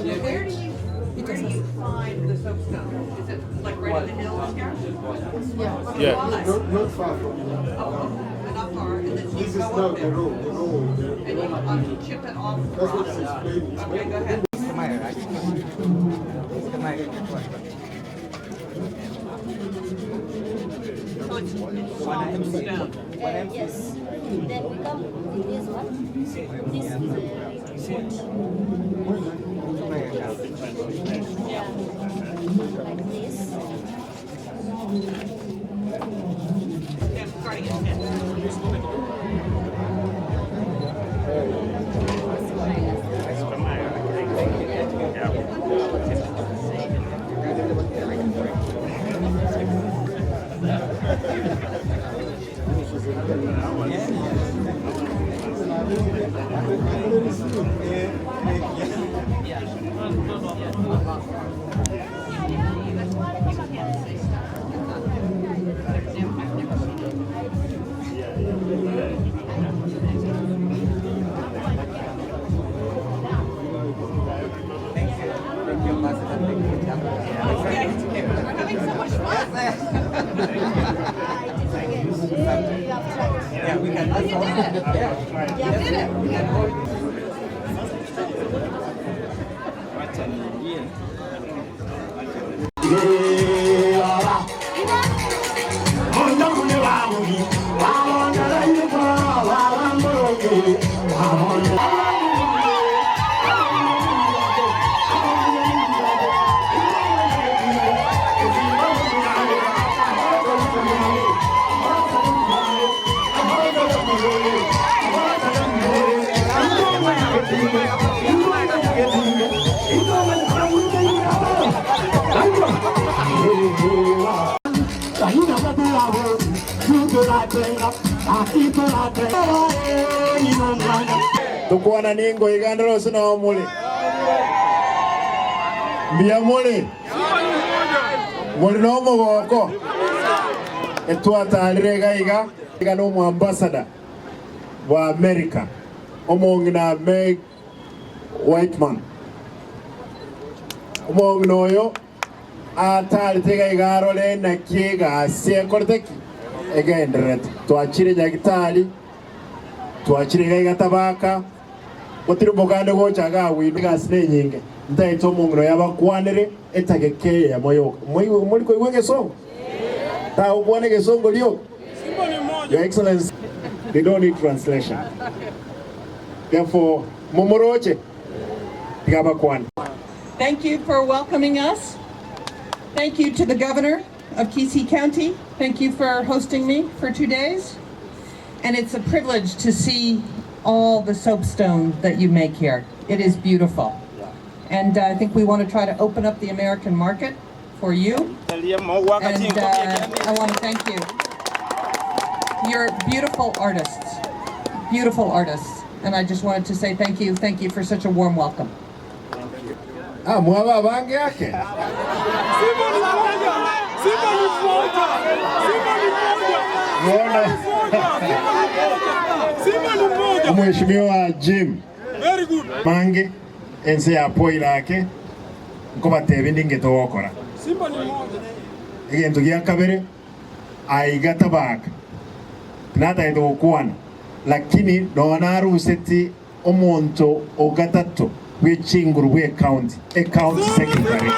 Where do you find the soapstone? Is it like right in the hills here? Yeah. Not far from here. Not far. And then This is you not go up the there. road. And you chip it off the That's what rock. it's explaining. Okay, go ahead. So it's soft stone. Yes. Then we come to this one. This is yeah. Like this. Yeah, I'm starting at 10. Yeah, we can. Oh, you did it. Yeah, You did it. Tukwana ningo igandro sino muli. Mbia muli. Muli no mogoko. Etuata alirega iga no mu ambassador wa America. Omongina Meg Whitman. Omongina oyo atali tega igaro le na kiega sekorteki. Egendret twachire jagitali twachire ga Tabaka otiri bogande go chaga wibiga sine nyinge ndaito mungro yabakwanire etageke ya moyo muri ko wenge songo ta ubone ge songo lio Your Excellency, they don't need translation. Therefore momoroche tigabakwan. Thank you for welcoming us. Thank you to the Governor of Kisii County. Thank you for hosting me for 2 days. And it's a privilege to see all the soapstone that you make here. It is beautiful. And I think we want to try to open up the American market for you. And I want to thank you. You're beautiful artists. Beautiful artists. And I just wanted to say thank you. Thank you for such a warm welcome. Mwaba bangi yake. Mheshimiwa Jim Mange ense ya poira yake ngo batebe ndinge tokora Simba ni moja. Egento gya kabere aiga Tabaka nata ito kuwana lakini dona ruseti omonto ogatatu w'ekinguru bwe county secretary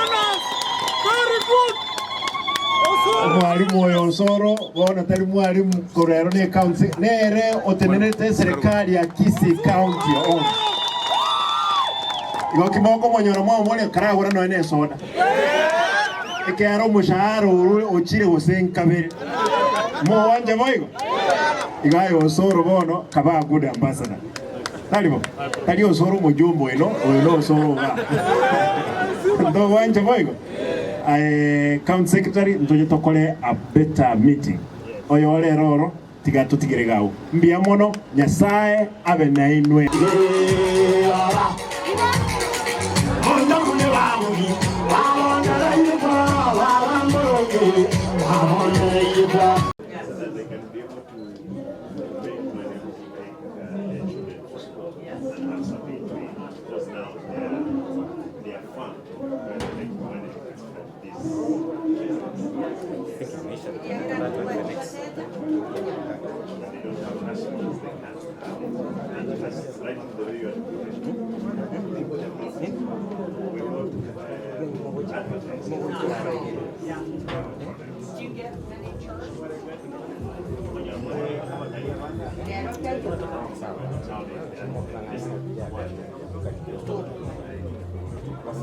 mwalimu oyo Osoro bona tali mwalimu korero ne county nere otenenete serikali ya Kisii county igo kimoko monyoro mwa mole karahura no ene soda ekero mushahara ochire osenkabere mo wanje moigo igayo Osoro bono kaba good ambassador tali Osoro mujumbo eno oyo Osoro ba ndo wanje moigo county secretary ntoje tokole a better meeting oyo rero tiga tutigire gawo mbia mono Nyasaye abe na inwe